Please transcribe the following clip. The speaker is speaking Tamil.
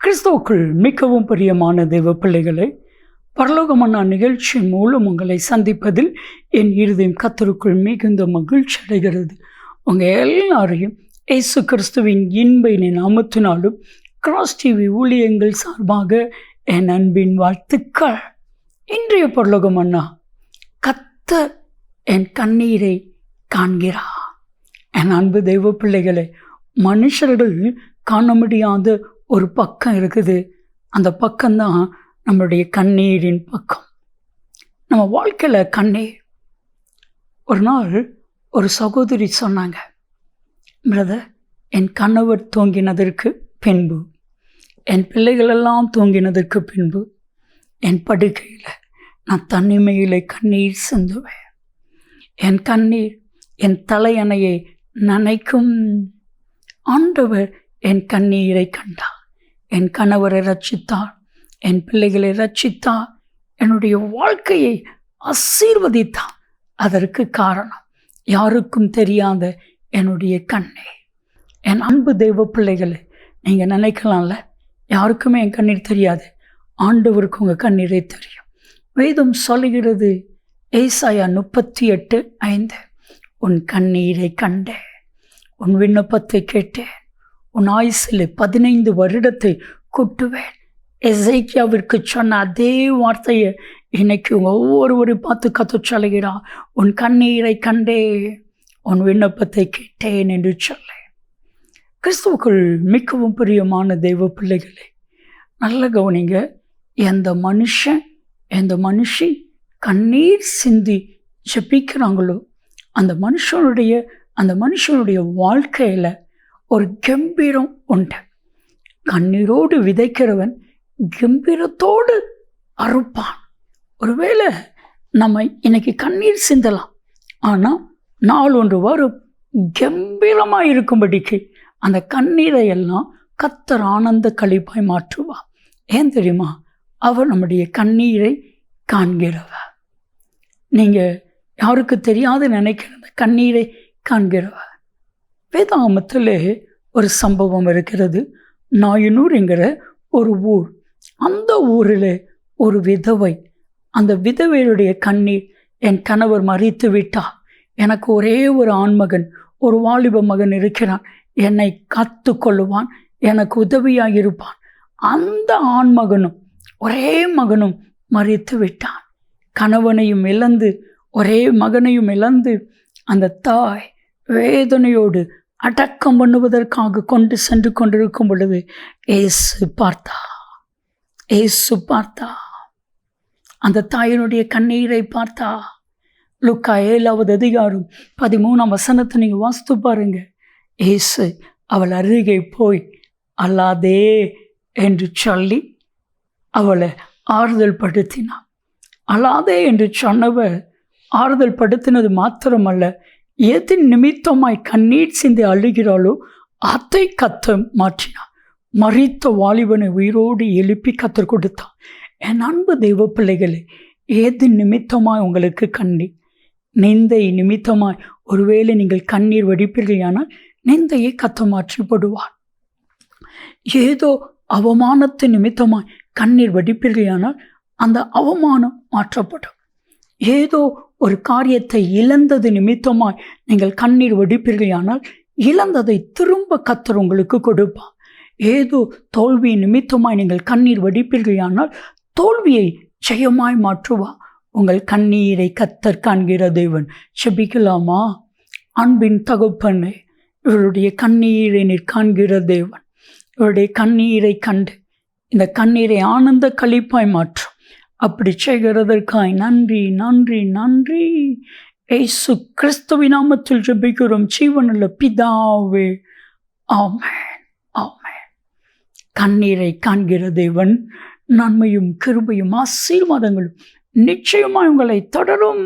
கிறிஸ்துவுக்குள் மிகவும் பிரியமான தெய்வ பிள்ளைகளை, பரலோகமன்னா நிகழ்ச்சி மூலம் உங்களை சந்திப்பதில் என் இருதயம் கர்த்தருக்குள் மிகுந்த மகிழ்ச்சி அடைகிறது. உங்கள் எல்லாரையும் இயேசு கிறிஸ்துவின் இன்பை நாமத்தினாலும் கிராஸ் டிவி ஊழியங்கள் சார்பாக என் அன்பின் வாழ்த்துக்கள். இன்றைய பரலோகமன்னா, கர்த்தர் என் கண்ணீரை காண்கிறார். என் அன்பு தெய்வ பிள்ளைகளை, மனுஷர்கள் காண முடியாத ஒரு பக்கம் இருக்குது. அந்த பக்கம்தான் நம்மளுடைய கண்ணீரின் பக்கம். நம்ம வாழ்க்கையில் கண்ணீர். ஒரு நாள் ஒரு சகோதரி சொன்னாங்க, பிரதர், என் கணவர் தூங்கினதற்கு பின்பு, என் பிள்ளைகளெல்லாம் தூங்கினதற்கு பின்பு, என் படுக்கையில் நான் தனிமையில் கண்ணீர் சிந்துவேன். என் கண்ணீர் என் தலையணையை நனைக்கும். ஆண்டவர் என் கண்ணீரை கண்டார். என் கணவரை ரட்சித்தார், என் பிள்ளைகளை ரட்சித்தார், என்னுடைய வாழ்க்கையை ஆசீர்வதித்தார். அதற்கு காரணம் யாருக்கும் தெரியாத என்னுடைய கண்ணீர். என் அன்பு தெய்வ பிள்ளைகளை, நீங்கள் நினைக்கலாம்ல, யாருக்குமே என் கண்ணீர் தெரியாது. ஆண்டவருக்கு உங்கள் கண்ணீரே தெரியும். வேதம் சொல்லுகிறது, ஏசாயா 38:5, உன் கண்ணீரை கண்டேன், உன் விண்ணப்பத்தை கேட்டேன், உன் ஆயுசில் 15 வருடத்தை கூட்டுவேன். எசேக்கியாவிற்கு சொன்ன அதே வார்த்தையை இன்னைக்கு ஒவ்வொருவரையும் பார்த்து கற்று சொல்லுகிறார். உன் கண்ணீரை கண்டே, உன் விண்ணப்பத்தை கேட்டேன் என்று சொல்ல. கிறிஸ்துவுக்குள் மிகவும் பிரியமான தெய்வ பிள்ளைகளை, நல்ல கவனிங்க. எந்த மனுஷன் எந்த மனுஷி கண்ணீர் சிந்தி ஜெபிக்கிறாங்களோ, அந்த மனுஷனுடைய வாழ்க்கையில் ஒரு கம்பீரம் உண்டு. கண்ணீரோடு விதைக்கிறவன் கம்பீரத்தோடு அறுப்பான். ஒருவேளை நம்ம இன்னைக்கு கண்ணீர் சிந்தலாம், ஆனால் நாள் ஒன்று வரும் கம்பீரமாக இருக்கும்படிக்கு அந்த கண்ணீரை எல்லாம் கர்த்தர் ஆனந்த களிப்பாய் மாற்றுவார். ஏன் தெரியுமா? அவர் நம்முடைய கண்ணீரை காண்கிறவர். நீங்கள் யாருக்கு தெரியாது நினைக்கிற அந்த கண்ணீரை காண்கிறவர். வேதாகமத்தில் ஒரு சம்பவம் இருக்கிறது. நாயனூர்ங்கிற ஒரு ஊர். அந்த ஊரில் ஒரு விதவை. அந்த விதவையுடைய கண்ணீர், என் கணவர் மரித்து விட்டார், எனக்கு ஒரே ஒரு ஆண்மகன், ஒரு வாலிப மகன் இருக்கிறான், என்னை காத்து கொள்ளுவான், எனக்கு உதவியாக இருப்பான். அந்த ஆண்மகனும் ஒரே மகனும் மரித்து விட்டான். கணவனையும் இழந்து ஒரே மகனையும் இழந்து அந்த தாய் வேதனையோடு அடக்கம் பண்ணுவதற்காக கொண்டு சென்று கொண்டிருக்கும் பொழுது இயேசு பார்த்தா. அந்த தாயினுடைய கண்ணீரை பார்த்தா. லூக்கா 7:13 நீங்கள் வாசித்து பாருங்க. இயேசு அவள் அருகே போய் அல்லாதே என்று சொல்லி அவளை ஆறுதல் படுத்தினார். அல்லாதே என்று சொன்னவர் ஆறுதல் படுத்தினது மாத்திரமல்ல, எது நிமித்தமாய் கண்ணீர் சிந்தி அழுகிறாளோ அதை கர்த்தர் மாற்றினார். மரித்த வாலிபனை உயிரோடு எழுப்பி கர்த்தர் கொடுத்தார். என் அன்பு தெய்வ பிள்ளைகளே, ஏது நிமித்தமாய் உங்களுக்கு கண்ணீர், நிந்தை நிமித்தமாய் ஒருவேளை நீங்கள் கண்ணீர் வடிப்பீர்களானால் நிந்தையை கர்த்தர் மாற்றி போடுவார். ஏதோ அவமானத்து நிமித்தமாய் கண்ணீர் வடிப்பீர்களானால் அந்த அவமானம் மாற்றப்படும். ஏதோ ஒரு காரியத்தை இழந்தது நிமித்தமாய் நீங்கள் கண்ணீர் வடிப்பீர்களானால் இழந்ததை திரும்ப கர்த்தர் உங்களுக்கு கொடுப்பார். ஏதோ தோல்வி நிமித்தமாய் நீங்கள் கண்ணீர் வடிப்பீர்களானால் தோல்வியை ஜெயமாய் மாற்றுவார். உங்கள் கண்ணீரை கர்த்தர் காண்கிற தேவன். செபிக்கலாமா? அன்பின் தகப்பனே, இவருடைய கண்ணீரை நீர் காண்கிற தேவன். இவருடைய கண்ணீரை கண்டு இந்த கண்ணீரை ஆனந்த களிப்பாய் மாற்றும். அப்படி செய்கிறதற்காய் நன்றி நன்றி நன்றி. இயேசு கிறிஸ்துவின் நாமத்தில் ஜெபிக்கிறோம் ஜீவனுள்ள பிதாவே, ஆமென் ஆமென். கண்ணீரை காண்கிற தேவன். நன்மையும் கிருபையும் ஆசீர்வாதங்களும் நிச்சயமாய் உங்களை தொடரும்.